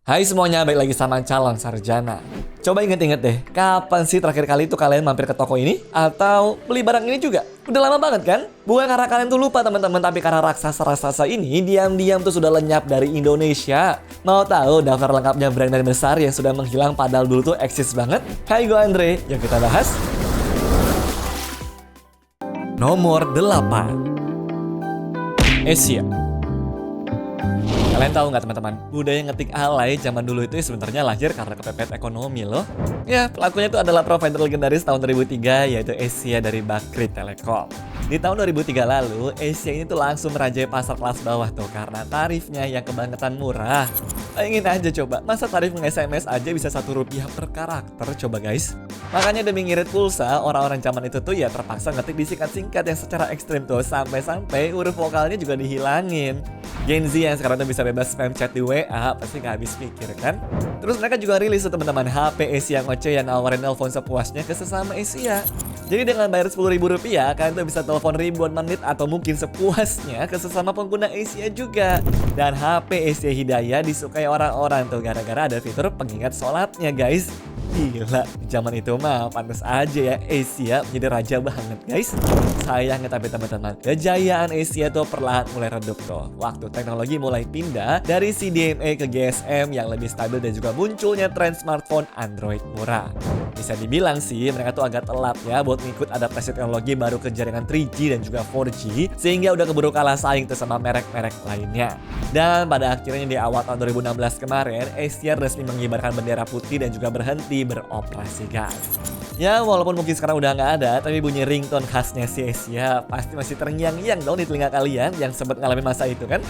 Hai semuanya, balik lagi sama calon sarjana. Coba inget-inget deh, kapan sih terakhir kali itu kalian mampir ke toko ini? Atau beli barang ini juga? Udah lama banget kan? Bukan karena kalian tuh lupa teman-teman, tapi karena raksasa-raksasa ini diam-diam tuh sudah lenyap dari Indonesia. Mau tahu daftar lengkapnya brand-brand besar yang sudah menghilang padahal dulu tuh eksis banget? Hai, gue Andre, yang kita bahas nomor 8, Asia. Kalian tahu nggak teman-teman, budaya ngetik alay zaman dulu itu sebenarnya lahir karena kepepet ekonomi loh. Ya, pelakunya itu adalah provider legendaris tahun 2003 yaitu Asia dari Bakri Telekom. Di tahun 2003 lalu, Asia ini tuh langsung merajai pasar kelas bawah tuh karena tarifnya yang kebangetan murah. Bayangin aja coba, masa tarif nge-SMS aja bisa Rp1 per karakter coba guys. Makanya demi ngirit pulsa, orang-orang zaman itu tuh ya terpaksa ngetik di singkat-singkat yang secara ekstrim tuh sampai-sampai huruf vokalnya juga dihilangin. Gen Z yang sekarang tuh bisa bebas spam chat di WA pasti gak habis pikir kan. Terus mereka juga rilis tuh teman-teman HP Asia ngoceh yang nawarin telepon sepuasnya ke sesama Asia. Jadi dengan bayar Rp10.000, kalian tuh bisa telepon ribuan menit atau mungkin sepuasnya ke sesama pengguna Asia juga. Dan HP Asia Hidayah disukai orang-orang tuh gara-gara ada fitur pengingat sholatnya guys. Gila, zaman itu mah pantas aja ya Asia menjadi raja banget guys. Sayangnya tapi teman-teman, kejayaan Asia tuh perlahan mulai redup tuh waktu teknologi mulai pindah dari CDMA ke GSM yang lebih stabil dan juga munculnya tren smartphone Android murah. Bisa dibilang sih mereka tuh agak telat ya buat ngikut adaptasi teknologi baru ke jaringan 3G dan juga 4G sehingga udah keburu kalah saing tuh sama merek-merek lainnya. Dan pada akhirnya di awal tahun 2016 kemarin, Asia resmi mengibarkan bendera putih dan juga berhenti beroperasi guys. Ya walaupun mungkin sekarang udah nggak ada, tapi bunyi ringtone khasnya si Asia pasti masih terngiang-ngiang dong di telinga kalian yang sempat ngalamin masa itu kan.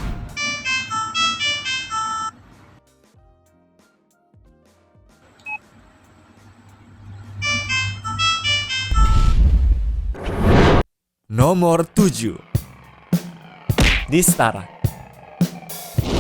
Nomor 7, Distara.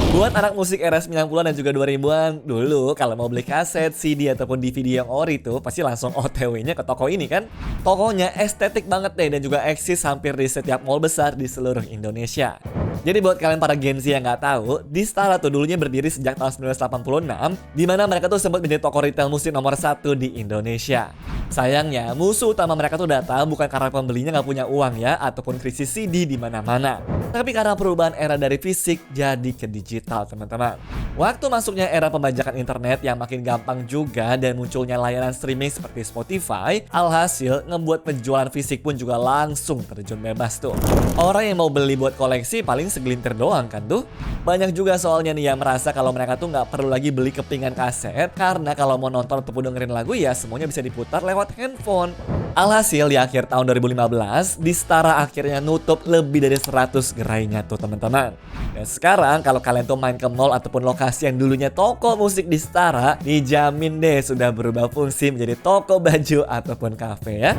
Buat anak musik era 90-an dan juga 2000-an, dulu kalau mau beli kaset, CD ataupun DVD yang ori tuh pasti langsung OTW-nya ke toko ini kan. Tokonya estetik banget deh dan juga eksis hampir di setiap mall besar di seluruh Indonesia. Jadi buat kalian para Gen Z yang nggak tahu, Distara tuh dulunya berdiri sejak tahun 1986, di mana mereka tuh sempat menjadi toko retail musik nomor 1 di Indonesia. Sayangnya, musuh utama mereka tuh datang bukan karena pembelinya nggak punya uang ya, ataupun krisis CD di mana-mana, tapi karena perubahan era dari fisik jadi ke digital teman-teman. Waktu masuknya era pembajakan internet yang makin gampang juga dan munculnya layanan streaming seperti Spotify, alhasil ngebuat penjualan fisik pun juga langsung terjun bebas tuh. Orang yang mau beli buat koleksi paling segelintir doang kan tuh. Banyak juga soalnya nih yang merasa kalau mereka tuh nggak perlu lagi beli kepingan kaset karena kalau mau nonton ataupun dengerin lagu ya semuanya bisa diputar lewat handphone. Alhasil di akhir tahun 2015, Distara akhirnya nutup lebih dari 100 gerainya tuh teman-teman. Dan sekarang kalau kalian tuh main ke mall ataupun lokasi yang dulunya toko musik Distara, dijamin deh sudah berubah fungsi menjadi toko baju ataupun kafe ya.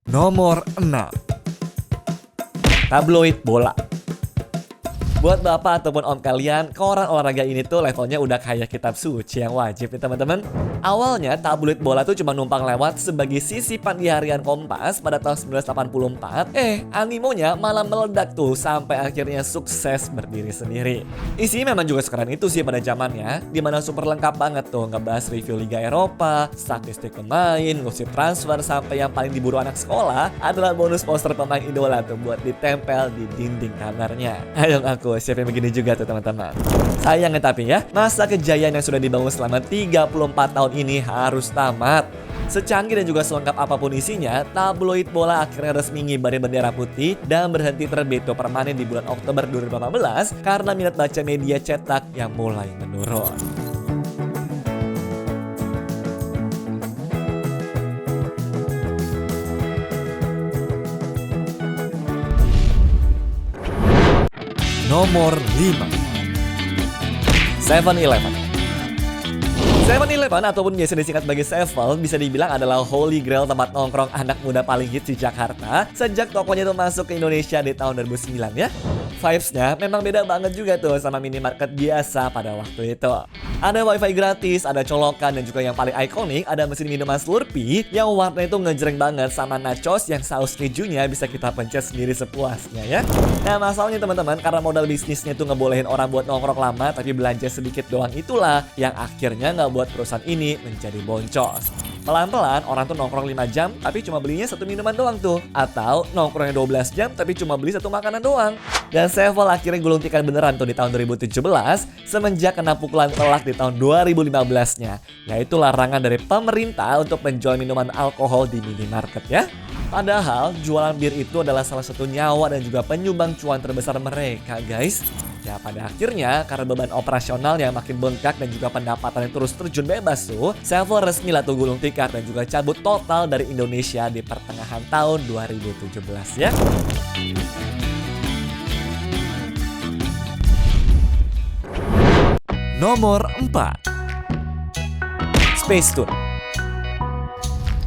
Nomor 6, Tabloid bola. Buat bapak ataupun om kalian, koran olahraga ini tuh levelnya udah kayak kitab suci yang wajib nih teman-teman. Awalnya tabloid bola tuh cuma numpang lewat sebagai sisipan di harian Kompas pada tahun 1984. Animonya malah meledak tuh sampai akhirnya sukses berdiri sendiri. Isinya memang juga sekeren itu sih pada zamannya, dimana super lengkap banget tuh ngebahas review Liga Eropa, statistik pemain, gosip transfer, sampai yang paling diburu anak sekolah adalah bonus poster pemain idola tuh buat ditempel di dinding kamarnya. Ayo aku siapa yang begini juga tuh teman-teman. Sayangnya tapi ya, masa kejayaan yang sudah dibangun selama 34 tahun ini harus tamat. Secanggih dan juga selengkap apapun isinya, tabloid bola akhirnya resmi ngibarin bendera putih dan berhenti terbit tuh permanen di bulan Oktober 2018 karena minat baca media cetak yang mulai menurun. Nomor 5, 7-Eleven. 7-Eleven ataupun biasa disingkat sebagai Sevel bisa dibilang adalah holy grail tempat nongkrong anak muda paling hits di Jakarta sejak tokonya itu masuk ke Indonesia di tahun 2009 ya. vibes-nya memang beda banget juga tuh sama minimarket biasa pada waktu itu. Ada wifi gratis, ada colokan, dan juga yang paling ikonik ada mesin minuman Slurpee yang warna itu ngejreng banget sama nachos yang saus kejunya bisa kita pencet sendiri sepuasnya ya. Nah masalahnya teman-teman, karena modal bisnisnya tuh ngebolehin orang buat nongkrong lama tapi belanja sedikit doang, itulah yang akhirnya nggak buat perusahaan ini menjadi boncos. Pelan-pelan orang tuh nongkrong 5 jam tapi cuma belinya satu minuman doang tuh. Atau nongkrongnya 12 jam tapi cuma beli satu makanan doang. Dan Sevel akhirnya gulung tikar beneran tuh di tahun 2017 semenjak kena pukulan telak di tahun 2015-nya. Yaitu larangan dari pemerintah untuk menjual minuman alkohol di minimarket ya. Padahal jualan bir itu adalah salah satu nyawa dan juga penyumbang cuan terbesar mereka guys. Ya pada akhirnya karena beban operasional yang makin bengkak dan juga pendapatan yang terus terjun bebas tuh, Sevel resmi lah tuh gulung tikar dan juga cabut total dari Indonesia di pertengahan tahun 2017 ya. Nomor 4, Spacetoon.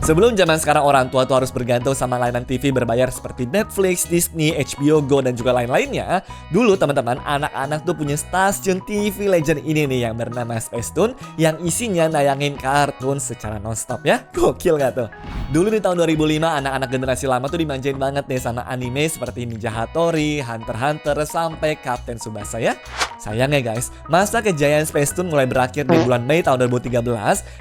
Sebelum zaman sekarang orang tua tuh harus bergantung sama layanan TV berbayar seperti Netflix, Disney, HBO Go, dan juga lain-lainnya. Dulu teman-teman, anak-anak tuh punya stasiun TV legend ini nih yang bernama Spacetoon yang isinya nayangin kartun secara nonstop ya. Gokil gak tuh? Dulu di tahun 2005 anak-anak generasi lama tuh dimanjain banget nih sama anime seperti Ninja Hattori, Hunter x Hunter, sampai Kapten Tsubasa ya. Sayangnya guys, masa kejayaan Spacetoon mulai berakhir di bulan Mei tahun 2013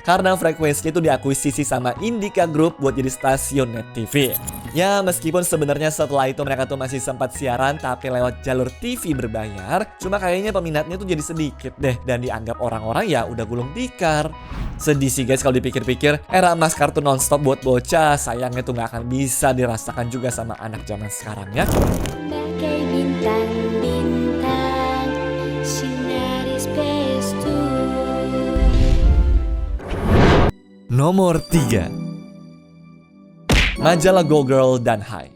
karena frekuensinya itu diakuisisi sama Indika Group buat jadi stasiun Net TV. Ya meskipun sebenarnya setelah itu mereka tuh masih sempat siaran tapi lewat jalur TV berbayar, cuma kayaknya peminatnya tuh jadi sedikit deh dan dianggap orang-orang ya udah gulung tikar. Sedih sih guys kalau dipikir-pikir, era emas kartun nonstop buat bocah sayangnya tuh gak akan bisa dirasakan juga sama anak zaman sekarang ya. Bagai bintang-bintang sinari Spacetoon. Nomor 3, majalah Go Girl dan Hai.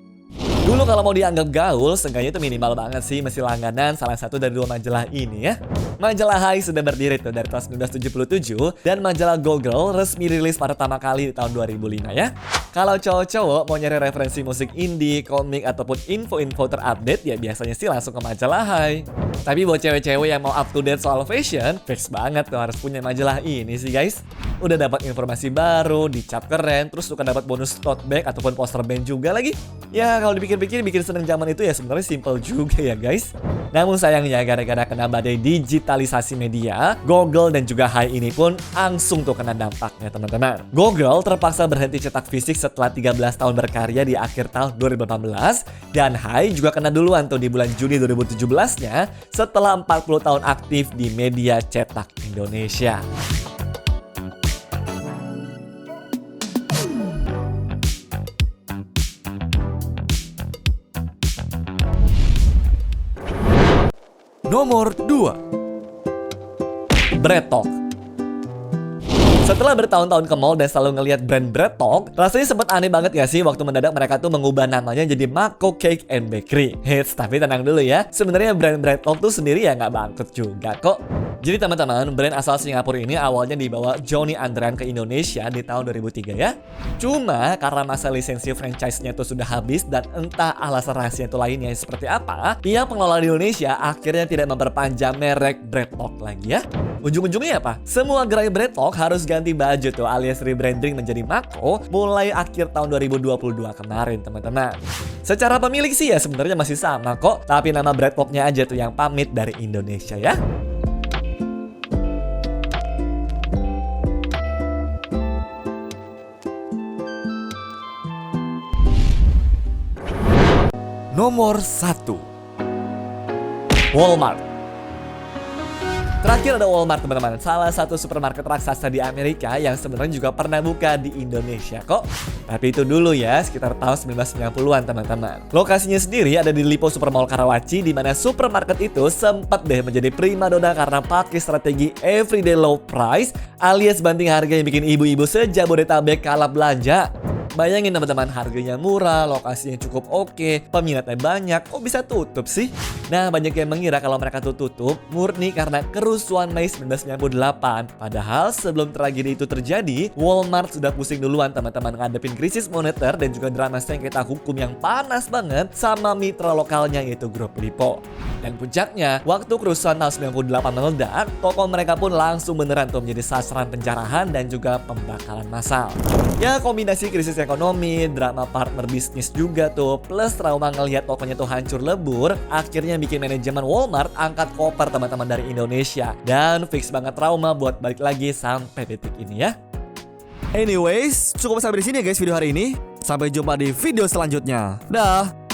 Dulu kalau mau dianggap gaul, seenggaknya itu minimal banget sih mesti langganan salah satu dari dua majalah ini ya. Majalah Hai sudah berdiri tuh dari tahun 1977 dan majalah Go Girl resmi rilis pertama kali di tahun 2005 ya. Kalau cowok-cowok mau nyari referensi musik indie, komik, ataupun info-info terupdate ya biasanya sih langsung ke majalah Hai. Tapi buat cewek-cewek yang mau up to date soal fashion, fix banget tuh harus punya majalah ini sih guys. Udah dapat informasi baru, dicap keren, terus suka dapat bonus tote bag ataupun poster band juga lagi. Ya kalau dipikir-pikir bikin seneng zaman itu ya sebenarnya simple juga ya guys. Namun sayangnya gara-gara kena badai digitalisasi media, Google dan juga Hai ini pun langsung tuh kena dampaknya teman-teman. Google terpaksa berhenti cetak fisik setelah 13 tahun berkarya di akhir tahun 2018 dan Hai juga kena duluan tuh di bulan Juni 2017-nya setelah 40 tahun aktif di media cetak Indonesia. Nomor 2, Bread Talk. Setelah bertahun-tahun ke mall dan selalu ngelihat brand Bread Talk, rasanya sempet aneh banget gak sih waktu mendadak mereka tuh mengubah namanya jadi Mako Cake and Bakery. Hits, tapi tenang dulu ya, sebenarnya brand Bread Talk tuh sendiri ya nggak bangkrut juga kok. Jadi teman-teman, brand asal Singapura ini awalnya dibawa Johnny Andrean ke Indonesia di tahun 2003 ya. Cuma karena masa lisensi franchise-nya tuh sudah habis dan entah alasan rahasia itu lainnya seperti apa, pihak pengelola di Indonesia akhirnya tidak memperpanjang merek Bread Talk lagi ya. Ujung-ujungnya apa? Semua gerai Bread Talk harus ganti baju tuh alias rebranding menjadi Mako mulai akhir tahun 2022 kemarin teman-teman. Secara pemilik sih ya sebenarnya masih sama kok, tapi nama Bread Talk-nya aja tuh yang pamit dari Indonesia ya. Nomor 1, Walmart. Terakhir ada Walmart teman-teman, salah satu supermarket raksasa di Amerika yang sebenarnya juga pernah buka di Indonesia kok. Tapi itu dulu ya, sekitar tahun 1990-an teman-teman. Lokasinya sendiri ada di Lipo Supermall Karawaci, di mana supermarket itu sempat deh menjadi primadona karena pakai strategi everyday low price alias banting harga yang bikin ibu-ibu sejabodetabek kalah belanja. Bayangin teman-teman, harganya murah, lokasinya cukup oke, peminatnya banyak, kok bisa tutup sih? Nah, banyak yang mengira kalau mereka tuh tutup murni karena kerusuhan Mei 1998. Padahal sebelum tragedi itu terjadi, Walmart sudah pusing duluan teman-teman ngadepin krisis moneter dan juga drama sengketa hukum yang panas banget sama mitra lokalnya yaitu grup Lipo. Dan puncaknya, waktu kerusuhan tahun 98 meledak, toko mereka pun langsung beneran tuh menjadi sasaran penjarahan dan juga pembakaran massal. Ya, kombinasi krisis ekonomi, drama partner bisnis juga tuh, plus trauma ngelihat tokonya tuh hancur lebur, akhirnya bikin manajemen Walmart angkat koper teman-teman dari Indonesia. Dan fix banget trauma buat balik lagi sampai detik ini ya. Anyways, cukup sampai di sini ya guys video hari ini. Sampai jumpa di video selanjutnya. Dah.